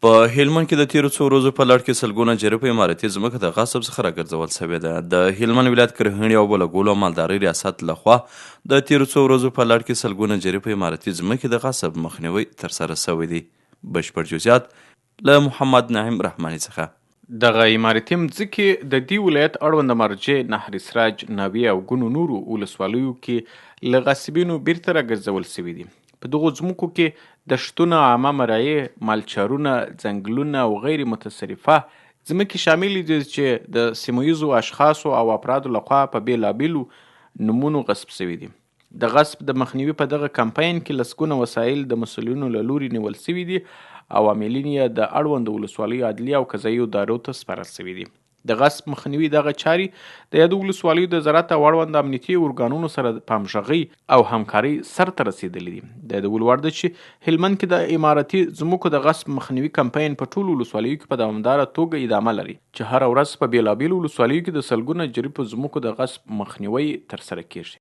په هلمند کې د تیرو څو ورځو په لړ کې سلګونه جریبه اماراتي ځمکه د غصب څخه راګرځول شوې ده. د هلمند ولایت کرهڼې او بلګولو او مالدارۍ ریاست لخوا د تیرو څو ورځو په لړ کې سلګونه جریبه اماراتي ځمکې د غصب مخنیوی ترسره شوی دی. بشپړ جزئیات له محمد نعیم رحماني څخه. دغه اماراتي مځکې د دې ولایت اړوند مرجع نهر سراج، ناوې او ګڼو نورو ولسوالیو کې له غاصبینو بیرته راګرځول شوي دي. په دغو ځمکو کې دشتونه، عامه مرایع، مالچارونه، ځنګلونه او غیر متصرفه ځمکې شاملې دي چې د سیمه ییزو اشخاصو او افرادو لخوا په بېلابېلو نومونو غصب شوي دي. د غصب د مخنیوي په دغه کمپاین کې لسګونه وسایل د مسؤلینو له لوري نیول شوي دي او عاملین یې د اړوندو ولسوالیو عدلیه او قضایي ادارو ته سپارل شوي دي. د غصب مخنیوي دغه چارې د یادو ولسوالیو د زراعت او اړوند امنیتي ارګانونو سره په همغږۍ او همکارۍ سرته رسېدلي دي. د یادول وړ ده چې هلمند کې د اماراتي ځمکو د غصب مخنیوي کمپاین په ټولو ولسوالیو کې په دوامداره توګه ادامه لري، چې هره ورځ په بېلابېلو ولسوالیو کې د سلګونه جریبو ځمکو د غصب مخنیوی ترسره کیږي.